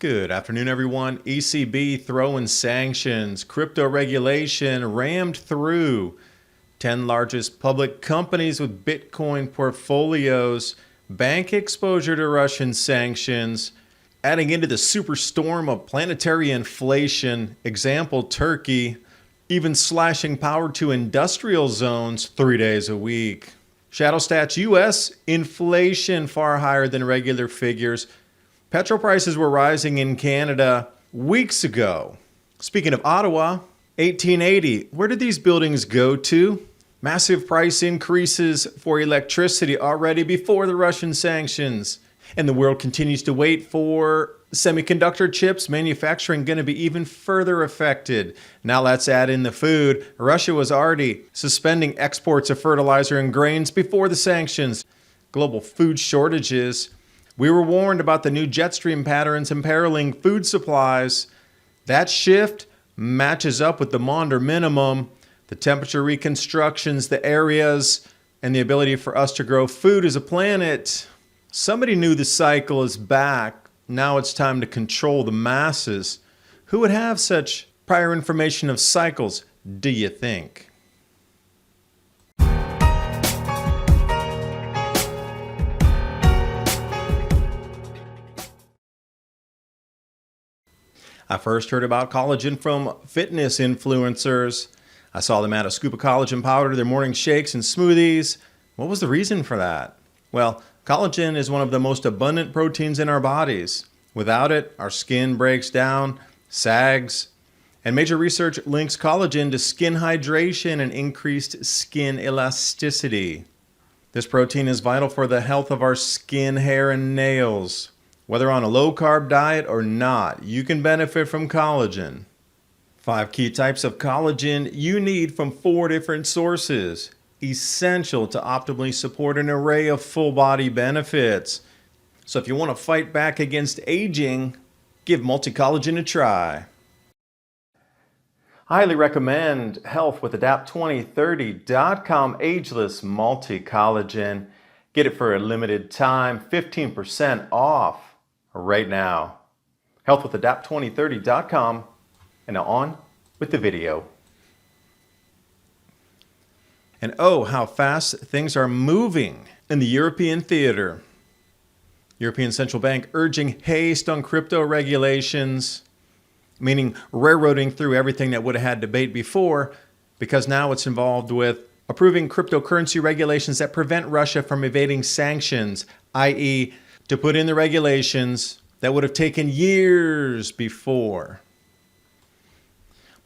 Good afternoon, everyone. ECB throwing sanctions, crypto regulation rammed through, 10 largest public companies with Bitcoin portfolios, bank exposure to Russian sanctions, adding into the superstorm of planetary inflation, example Turkey, even slashing power to industrial zones 3 days a week. Shadow stats, US inflation far higher than regular figures. Petrol prices were rising in Canada weeks ago. Speaking of Ottawa, 1880, where did these buildings go to? Massive price increases for electricity already before the Russian sanctions. And the world continues to wait for semiconductor chips. Manufacturing going to be even further affected. Now let's add in the food. Russia was already suspending exports of fertilizer and grains before the sanctions. Global food shortages. We were warned about the new jet stream patterns imperiling food supplies. That shift matches up with the Maunder minimum, the temperature reconstructions, the areas, and the ability for us to grow food as a planet. Somebody knew the cycle is back. Now it's time to control the masses. Who would have such prior information of cycles, do you think? I first heard about collagen from fitness influencers. I saw them add a scoop of collagen powder to their morning shakes and smoothies. What was the reason for that? Well, collagen is one of the most abundant proteins in our bodies. Without it, our skin breaks down, sags, and major research links collagen to skin hydration and increased skin elasticity. This protein is vital for the health of our skin, hair, and nails. Whether on a low-carb diet or not, you can benefit from collagen. 5 key types of collagen you need from 4 different sources. Essential to optimally support an array of full-body benefits. So if you want to fight back against aging, give multi-collagen a try. I highly recommend Health with Adapt2030.com Ageless Multi-Collagen. Get it for a limited time, 15% off. Right now. Health with Adapt2030.com. And now on with the video. And oh, how fast things are moving in the European theater. European Central Bank urging haste on crypto regulations, meaning railroading through everything that would have had debate before, because now it's involved with approving cryptocurrency regulations that prevent Russia from evading sanctions, i.e., to put in the regulations that would have taken years before.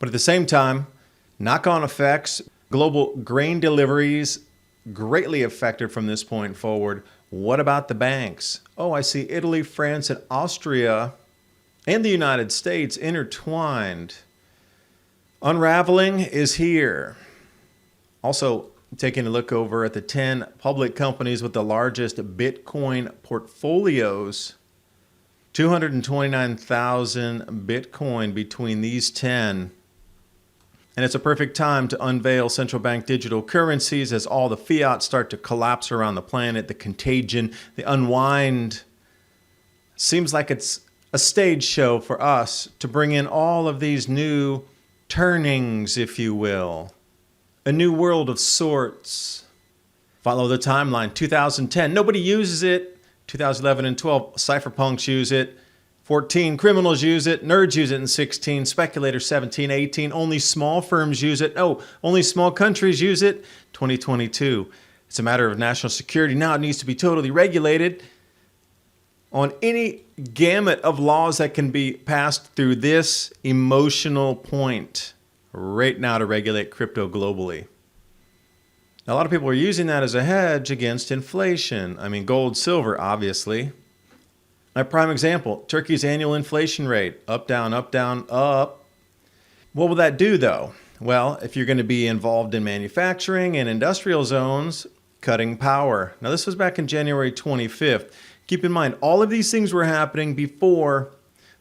But at the same time, knock-on effects, global grain deliveries greatly affected from this point forward. What about the banks? Oh, I see Italy, France, and Austria, and the United States intertwined. Unraveling is here. Also, taking a look over at the 10 public companies with the largest Bitcoin portfolios. 229,000 Bitcoin between these 10. And it's a perfect time to unveil central bank digital currencies as all the fiat start to collapse around the planet. The contagion, the unwind. Seems like it's a stage show for us to bring in all of these new turnings, if you will. A new world of sorts. Follow the timeline. 2010, nobody uses it. 2011 and 12, cypherpunks use it. 14, criminals use it. Nerds use it in 16. Speculators 17, 18. Only small firms use it. Oh, only small countries use it. 2022. It's a matter of national security. Now it needs to be totally regulated on any gamut of laws that can be passed through this emotional point. Right now to regulate crypto globally. Now, a lot of people are using that as a hedge against inflation. I mean, gold, silver, obviously. My prime example, Turkey's annual inflation rate, up, down, up, down, up. What will that do, though? Well, if you're going to be involved in manufacturing and industrial zones, cutting power. Now, this was back in January 25th. Keep in mind, all of these things were happening before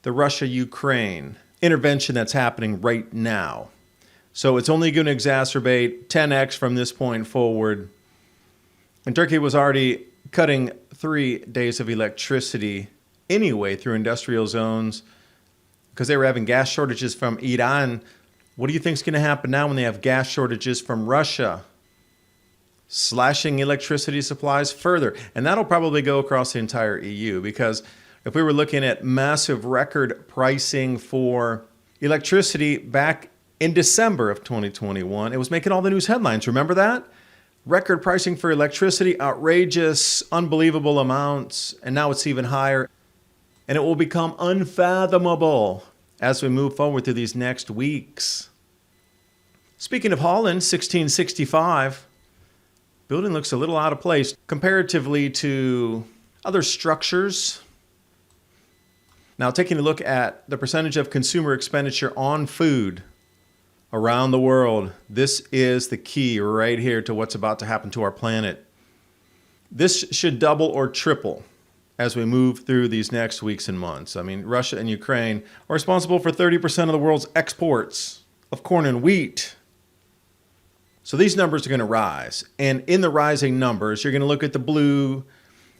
the Russia-Ukraine intervention that's happening right now. So it's only going to exacerbate 10x from this point forward. And Turkey was already cutting 3 days of electricity anyway through industrial zones because they were having gas shortages from Iran. What do you think is going to happen now when they have gas shortages from Russia? Slashing electricity supplies further. And that'll probably go across the entire EU, because if we were looking at massive record pricing for electricity back in December of 2021, it was making all the news headlines. Remember that? Record pricing for electricity, outrageous, unbelievable amounts, and now it's even higher. And it will become unfathomable as we move forward through these next weeks. Speaking of Holland, 1665. Building looks a little out of place comparatively to other structures. Now, taking a look at the percentage of consumer expenditure on food around the world, this is the key right here to what's about to happen to our planet. This should double or triple as we move through these next weeks and months. I mean, Russia and Ukraine are responsible for 30% of the world's exports of corn and wheat. So these numbers are going to rise. And in the rising numbers, you're going to look at the blue,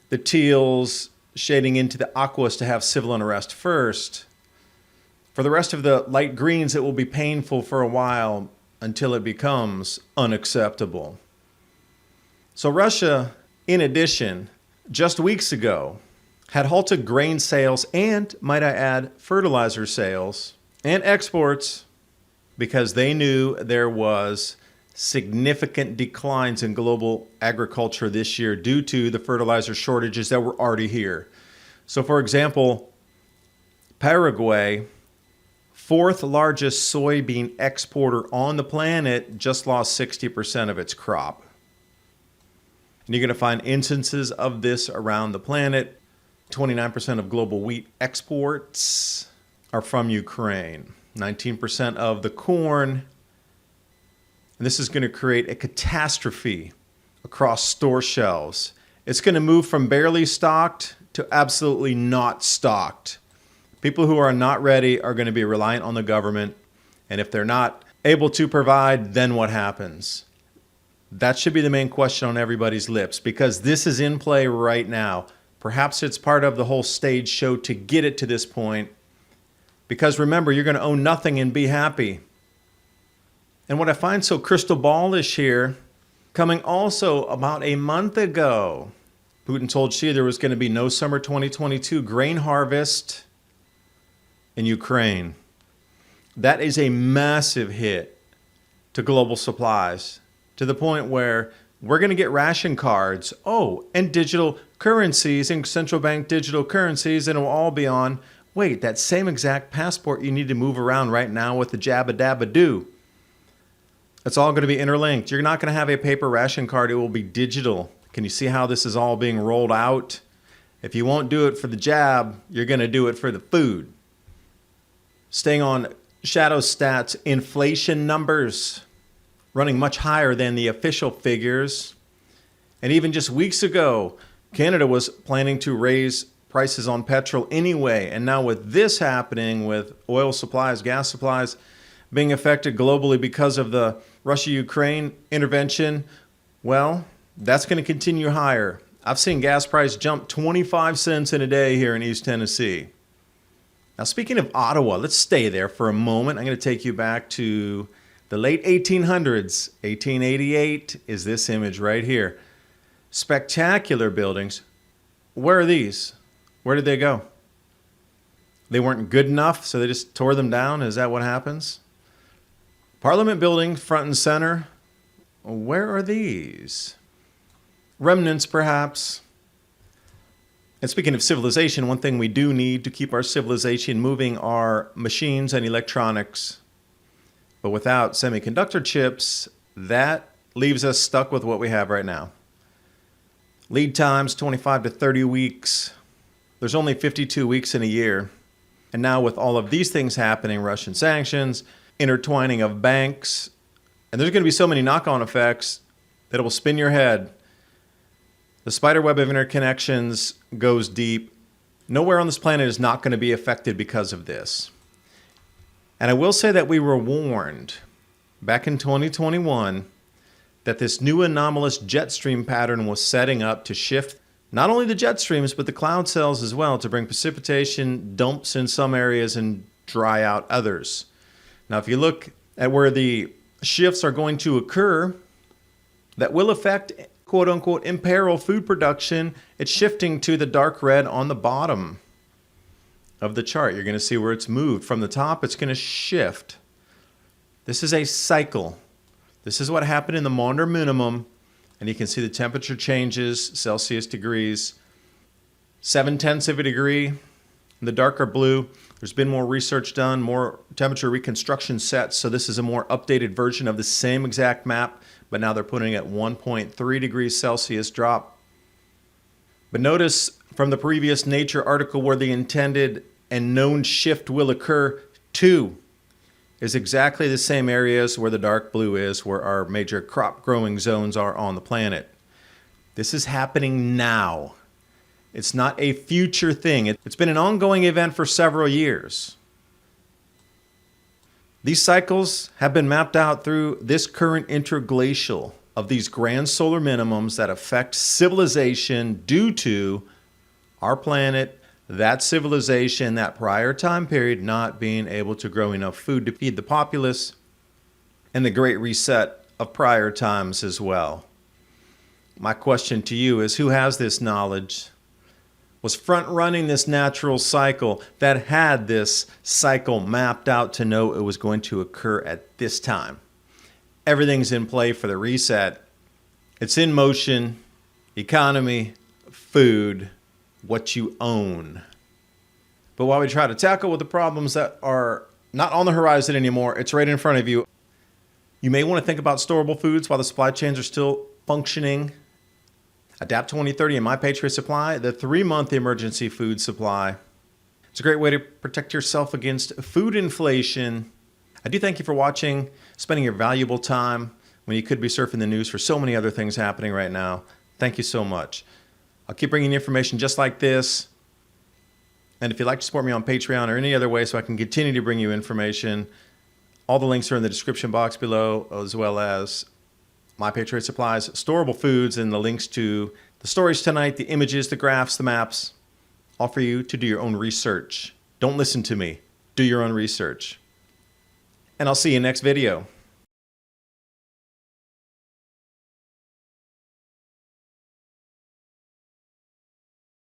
the teals, shading into the aquas to have civil unrest first. For the rest of the light greens, it will be painful for a while until it becomes unacceptable. So Russia, in addition, just weeks ago, had halted grain sales and, might I add, fertilizer sales and exports because they knew there was significant declines in global agriculture this year due to the fertilizer shortages that were already here. So, for example, Paraguay, fourth largest soybean exporter on the planet, just lost 60% of its crop. And you're going to find instances of this around the planet. 29% of global wheat exports are from Ukraine. 19% of the corn. And this is going to create a catastrophe across store shelves. It's going to move from barely stocked to absolutely not stocked. People who are not ready are going to be reliant on the government. And if they're not able to provide, then what happens? That should be the main question on everybody's lips, because this is in play right now. Perhaps it's part of the whole stage show to get it to this point. Because remember, you're going to own nothing and be happy. And what I find so crystal ballish here, coming also about a month ago, Putin told Xi there was going to be no summer 2022 grain harvest in Ukraine. That is a massive hit to global supplies, to the point where we're going to get ration cards, and digital currencies and central bank digital currencies, and it will all be on, wait, that same exact passport you need to move around right now with the jabba dabba do. It's all going to be interlinked. You're not going to have a paper ration card. It will be digital. Can you see how this is all being rolled out? If you won't do it for the jab, you're going to do it for the food. Staying on shadow stats, inflation numbers running much higher than the official figures. And even just weeks ago, Canada was planning to raise prices on petrol anyway. And now with this happening, with oil supplies, gas supplies being affected globally because of the Russia-Ukraine intervention, well, that's going to continue higher. I've seen gas price jump 25 cents in a day here in East Tennessee. Now, speaking of Ottawa, let's stay there for a moment. I'm going to take you back to the late 1800s. 1888 is this image right here. Spectacular buildings. Where are these? Where did they go? They weren't good enough, so they just tore them down? Is that what happens? Parliament building, front and center. Where are these? Remnants, perhaps. And speaking of civilization, one thing we do need to keep our civilization moving are machines and electronics. But without semiconductor chips, that leaves us stuck with what we have right now. Lead times, 25 to 30 weeks. There's only 52 weeks in a year. And now with all of these things happening, Russian sanctions, intertwining of banks, and there's going to be so many knock-on effects that it will spin your head. The spider web of interconnections goes deep. Nowhere on this planet is not going to be affected because of this. And I will say that we were warned back in 2021 that this new anomalous jet stream pattern was setting up to shift not only the jet streams, but the cloud cells as well, to bring precipitation dumps in some areas and dry out others. Now, if you look at where the shifts are going to occur, that will affect, quote unquote, imperil food production. It's shifting to the dark red on the bottom of the chart. You're going to see where it's moved. From the top, it's going to shift. This is a cycle. This is what happened in the Maunder minimum. And you can see the temperature changes, Celsius degrees, 0.7 of a degree. In the darker blue, there's been more research done, more temperature reconstruction sets. So this is a more updated version of the same exact map, but now they're putting it at 1.3 degrees Celsius drop. But notice from the previous Nature article where the intended and known shift will occur, 2 is exactly the same areas where the dark blue is, where our major crop growing zones are on the planet. This is happening now. It's not a future thing. It's been an ongoing event for several years. These cycles have been mapped out through this current interglacial of these grand solar minimums that affect civilization due to our planet, that civilization, that prior time period not being able to grow enough food to feed the populace, and the Great Reset of prior times as well. My question to you is, who has this knowledge? Was front-running this natural cycle that had this cycle mapped out to know it was going to occur at this time? Everything's in play for the reset. It's in motion, economy, food, what you own. But while we try to tackle with the problems that are not on the horizon anymore, it's right in front of you. You may want to think about storable foods while the supply chains are still functioning. Adapt 2030 and My Patriot Supply, the 3-month emergency food supply. It's a great way to protect yourself against food inflation. I do thank you for watching, spending your valuable time when you could be surfing the news for so many other things happening right now. Thank you so much. I'll keep bringing you information just like this. And if you'd like to support me on Patreon or any other way so I can continue to bring you information, all the links are in the description box below, as well as My Patriot Supplies, storable foods, and the links to the stories tonight, the images, the graphs, the maps, all for you to do your own research. Don't listen to me. Do your own research. And I'll see you next video.